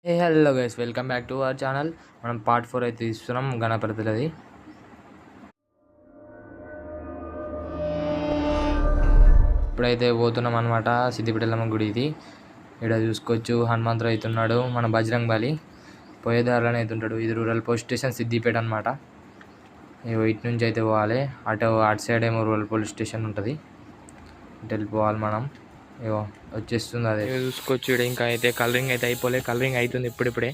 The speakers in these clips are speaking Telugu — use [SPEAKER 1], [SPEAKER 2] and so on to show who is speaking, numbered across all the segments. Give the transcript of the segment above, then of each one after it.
[SPEAKER 1] Hello guys, welcome back to our channel. మనం పార్ట్ 4 అయితే ఇస్తున్నాం గణపతిలది. ఇప్పుడైతే పోతున్నాం అనమాట సిద్దిపేటలమ్మ గుడి. ఇది ఇక్కడ చూసుకోవచ్చు, హనుమంతుడు అవుతున్నాడు, మన బజరంగ్ బలి పోయే దారిలోనే అవుతుంటాడు. ఇది రూరల్ పోలీస్ స్టేషన్ సిద్దిపేట అనమాట. ఇటు నుంచి అయితే పోవాలి, అటు సైడ్ ఏమో రూరల్ పోలీస్ స్టేషన్ ఉంటుంది, ఇటు వెళ్ళిపోవాలి మనం. ఇగో వచ్చేస్తుంది అదే చూసుకోవచ్చు. ఇక్కడ ఇంకా అయితే కలరింగ్ అయితే అయిపోలే, కలరింగ్ అవుతుంది ఇప్పుడిప్పుడే.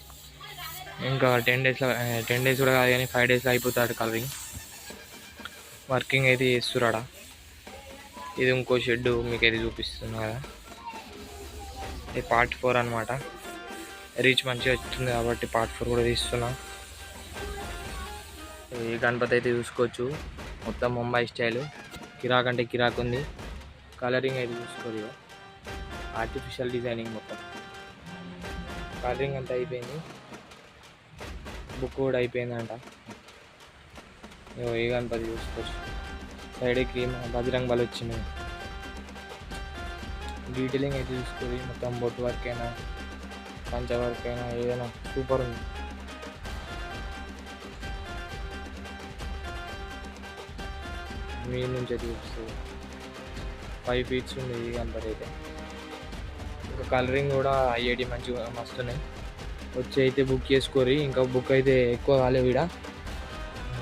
[SPEAKER 1] ఇంకా 10 డేస్ కూడా కాదు కానీ 5 డేస్లో అయిపోతాడు కలరింగ్. వర్కింగ్ అయితే చేస్తురాడా. ఇది ఇంకో షెడ్ మీకు అయితే చూపిస్తుంది కదా, ఇది పార్ట్ 4 అనమాట. రీచ్ మంచిగా వస్తుంది కాబట్టి పార్ట్ 4 కూడా తీస్తున్నా. ఈ గణపతి అయితే చూసుకోవచ్చు, మొత్తం ముంబై స్టైల్, కిరాక్ అంటే కిరాక్ ఉంది. కలరింగ్ అయితే చూసుకోరు, ఆర్టిఫిషియల్ డిజైనింగ్ మొత్తం. కలరింగ్ అంతా అయిపోయింది, బుక్ కూడా అయిపోయిందంట. ఏ గణపతి చూసుకోవచ్చు, సైడ్ క్రీమ్ బజరంగ్ బలి వచ్చింది. డీటెయిలింగ్ అయితే చూసుకోవాలి, మొత్తం బొట్టు వర్క్ అయినా పంచ వర్క్ అయినా ఏదైనా సూపర్ ఉంది. మీ నుంచి అయితే చూపిస్తుంది, 5 ఫీట్స్ ఉంది ఈ గణపతి అయితే. ఇంకా కలరింగ్ కూడా అయ్యేటి మంచిగా మస్తున్నాయి. వచ్చి అయితే బుక్ చేసుకోరి, ఇంకా బుక్ అయితే ఎక్కువ కాలేవు. ఇక్కడ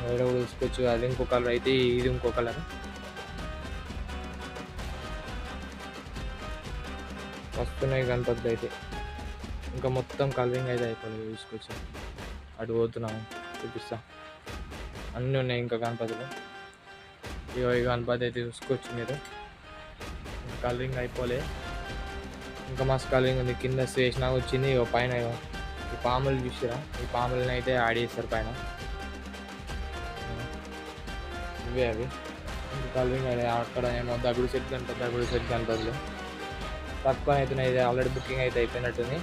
[SPEAKER 1] కూడా తీసుకోవచ్చు, అది ఇంకో కలర్ అయితే ఇది ఇంకో కలర్. వస్తున్నాయి గణపతులు అయితే, ఇంకా మొత్తం కలరింగ్ అయితే అయిపోలేదు. తీసుకోవచ్చు, అటు పోతున్నాము చూపిస్తా, అన్నీ ఉన్నాయి ఇంకా గణపతులు. ఈ గణపతి అయితే చూసుకోవచ్చు మీరు, కలరింగ్ అయిపోలే, ఇంకా మస్తు కలరింగ్ ఉంది. కింద స్టేషన్ వచ్చింది, పైన ఈ పాములు చూసారా, ఈ పాములని అయితే యాడ్ చేస్తారు పైన, ఇవే అవి. ఇంకా కలరింగ్ అయితే అక్కడ ఏమో దగుడు సెట్ గణపతులు తక్కువ అవుతున్నాయి. ఇది ఆల్రెడీ బుకింగ్ అయితే అయిపోయినట్టుంది,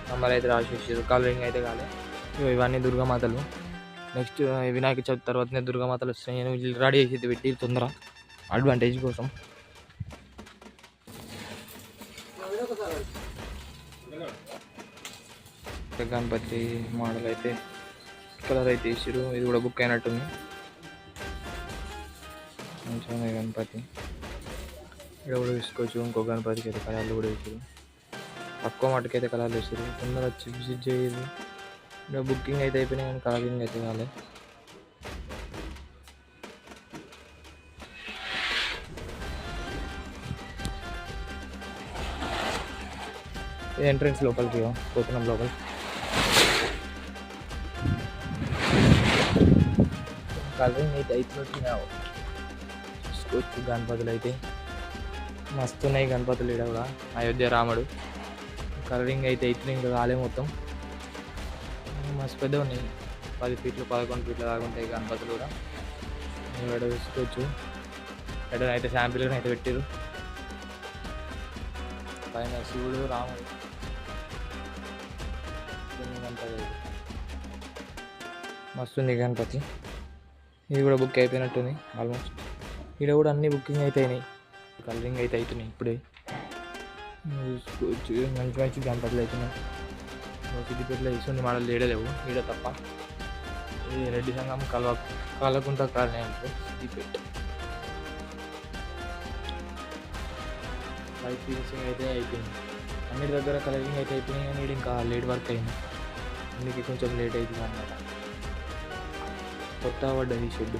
[SPEAKER 1] నెంబర్ అయితే రాసేసారు, కలరింగ్ అయితే కాలే. ఇవన్నీ దుర్గామాతలు. నెక్స్ట్ వినాయక చవితి తర్వాతనే దుర్గామాతలు వస్తాయి. నేను రెడీ చేసి పెట్టి తొందర అడ్వాంటేజ్ కోసం. గణపతి మోడల్ అయితే కలర్ అయితే వేసారు, ఇది కూడా బుక్ అయినట్టుంది. మంచిగా గణపతి ఇక్కడ కూడా తీసుకోవచ్చు. ఇంకో గణపతికి అయితే కలర్లు కూడా వేసారు, తక్కువ మటుకైతే కలర్లు వేసారు. తొందర వచ్చి విజిట్ చేయదు. ఇక్కడ బుకింగ్ అయితే అయిపోయినాయి కానీ కలరింగ్ అయితే కాలే. ఎంట్రన్స్ లోపలికి పోతున్నాం. లోపల కలరింగ్ అయితే అయిపోతున్నావు చూసుకోవచ్చు. గణపతులు అయితే మస్తున్నాయి గణపతులు. ఇక్కడ కూడా అయోధ్య రాముడు కలరింగ్ అయితే అవుతున్నాయి, ఇంకా కాలే మొత్తం. మస్తు పెద్ద ఉన్నాయి, 10 ఫీట్లు 11 ఫీట్లు దాకా ఉంటాయి గణపతులు కూడా. ఇక్కడ చూసుకోవచ్చు, ఇక్కడ అయితే శాంపిల్గా అయితే పెట్టారు. పైన శివుడు రాముడు గణపతి మస్తుంది గణపతి. ఇది కూడా బుక్ అయిపోయినట్టుంది ఆల్మోస్ట్. ఇక్కడ కూడా అన్ని బుకింగ్ అయితే అయినాయి, కలరింగ్ అయితే అవుతున్నాయి ఇప్పుడే. చూసుకోవచ్చు, మంచి మంచి గణపతులు అవుతున్నాయి. సిద్దిపేటలో ఇసుంది మోడల్ లేడలేవు ఈడ తప్ప. ఇది రెడ్డి సంఘం కలకుంట కాలనీ అంటే సిద్దిపేట. 5 ఫినిషింగ్ అయితే అయిపోయింది, అన్నిటి దగ్గర కలరింగ్ అయితే అయిపోయినాయి కానీ ఇది ఇంకా లేట్ వర్క్ అయింది, అందుకే కొంచెం లేట్ అవుతుంది అన్నమాట. కొత్త పడ్డది షెడ్.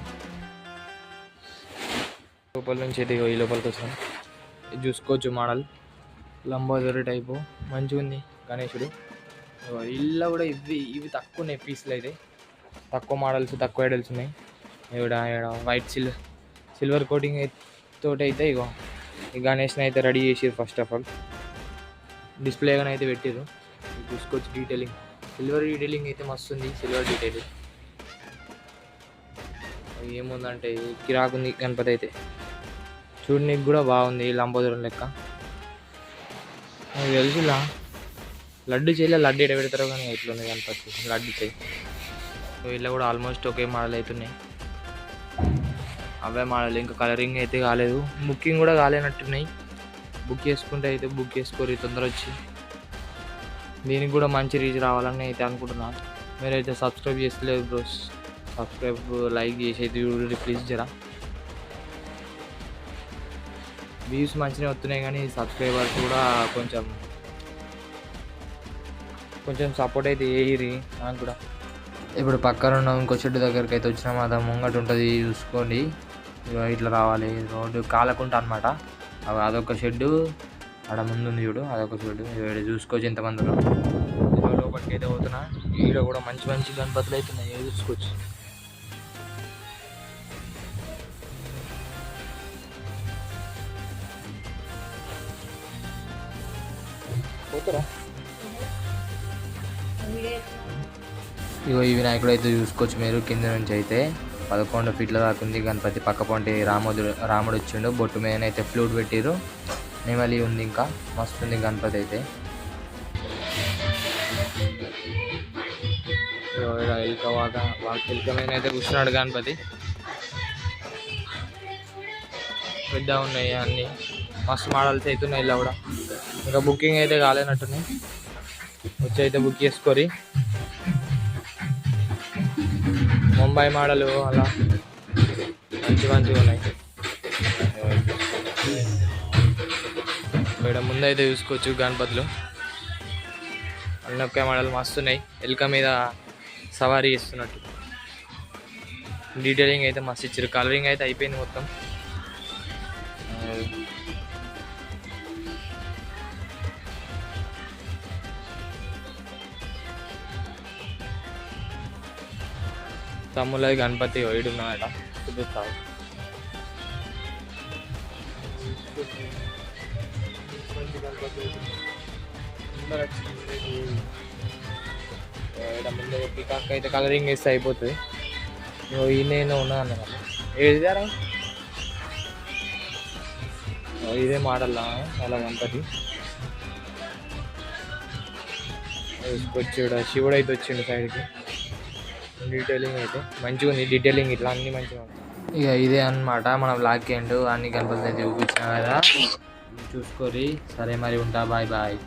[SPEAKER 1] లోపల నుంచి అయితే ఈ లోపలికి వచ్చాం. ఇది చూసుకోవచ్చు, మోడల్ లంబోదరి టైపు మంచిగా ఉంది గణేశుడు. ఇల్లు కూడా ఇవి తక్కువ ఉన్నాయి పీసులు, అయితే తక్కువ మోడల్స్ తక్కువ ఐడల్స్ ఉన్నాయి. ఇక్కడ వైట్ సిల్వర్ కోటింగ్ తోటి అయితే ఇగో ఈ గణేష్ని అయితే రెడీ చేసారు. ఫస్ట్ ఆఫ్ ఆల్ డిస్ప్లేగానే అయితే పెట్టారు. చూసుకోవచ్చు, డీటెయిలింగ్ సిల్వర్ డీటెయిలింగ్ అయితే మస్తు ఉంది. సిల్వర్ డీటెయిలింగ్ ఏముందంటే కిరాక్ ఉంది గణపతి అయితే, చూడడానికి కూడా బాగుంది. లంబోదరం లెక్క నాకు తెలుసులా, లడ్డు చేయలే, లడ్డు ఎడ పెడతారో కానీ ఎట్లుంది గణపతి లడ్డు చేయి. వీళ్ళు కూడా ఆల్మోస్ట్ ఒకే మోడల్ అవుతున్నాయి, అవే మోడల్. ఇంకా కలరింగ్ అయితే కాలేదు, బుకింగ్ కూడా కాలేనట్టున్నాయి. బుక్ చేసుకుంటే అయితే బుక్ చేసుకోరు తొందర వచ్చి. దీనికి కూడా మంచి రీచ్ రావాలని అయితే అనుకుంటున్నా. మీరైతే సబ్స్క్రైబ్ చేస్తలేదు బ్రోస్, సబ్స్క్రైబ్ లైక్ చేసి అయితే చూడండి ప్లీజ్ జరా. వ్యూస్ మంచిగా వస్తున్నాయి కానీ సబ్స్క్రైబర్స్ కూడా కొంచెం సపోర్ట్ అయితే వేయరి నాకు కూడా. ఇప్పుడు పక్కన ఉన్న ఇంకో షెడ్ దగ్గరికి అయితే వచ్చినాం, అది ముంగట ఉంటుంది చూసుకోండి. ఇట్లా రావాలి, రోడ్డు కాలకుంటా అనమాట. అదొక షెడ్డు, ఆడ ముందు ఉంది చూడు, అదొక షెడ్డు. ఇక్కడ చూసుకోవచ్చు ఎంతమంది లోపలికి అయితే పోతున్నా. ఈడ కూడా మంచి మంచి గణపతులు అవుతున్నాయి, చూసుకోవచ్చు. పోతారా? ఇగో ఈ వినాయకుడు అయితే చూసుకోవచ్చు మీరు కింద నుంచి అయితే 11 ఫీట్ల దాకా ఉంది గణపతి. పక్క పొంటి రాముడు వచ్చిండు, బొట్టు మీద అయితే ఫ్లూట్ పెట్టిరు, నెమలి ఉంది, ఇంకా మస్తు ఉంది గణపతి అయితే. ఎలుక మీద అయితే కూర్చున్నాడు గణపతి. పెద్ద ఉన్నాయి అన్నీ, మస్తు మోడల్స్ అవుతున్నాయి ఇలా కూడా. ఇంకా బుకింగ్ అయితే కాలేనట్టున్నాయి, వచ్చి అయితే బుక్ చేసుకోరి. ముంబై మోడలు అలా మంచిగా ఉన్నాయి. ఇక్కడ ముందైతే చూసుకోవచ్చు గణపతులు, అన్నీ ఒకే మోడల్ మస్తున్నాయి. ఎలుక మీద సవారీ చేస్తున్నట్టు. డీటెయిలింగ్ అయితే మస్తు ఇచ్చారు, కలరింగ్ అయితే అయిపోయింది మొత్తం. తమ్ముళ్ళ గణపతి వేడున్నాడట, చూపిస్తాను. ముందు పికాక్ అయితే కలరింగ్ వేస్తే అయిపోతుంది. ఈయన ఉన్నా అన్నమాట. ఏదిదారా ఇదే మోడల్లా చాలా గణపతి వచ్చాడు. శివుడు అయితే వచ్చిండు సైడ్కి. డీటెయిలింగ్ అయితే మంచిగా ఉంది, డీటెయిలింగ్ ఇట్లా అన్నీ మంచిగా ఉంది. ఇక ఇదే అన్నమాట మన బ్లాక్ ఎండ్. అన్ని గణపతులు అయితే చూపించిన కదా, చూసుకోరి. సరే మరి ఉంటా, బాయ్ బాయ్.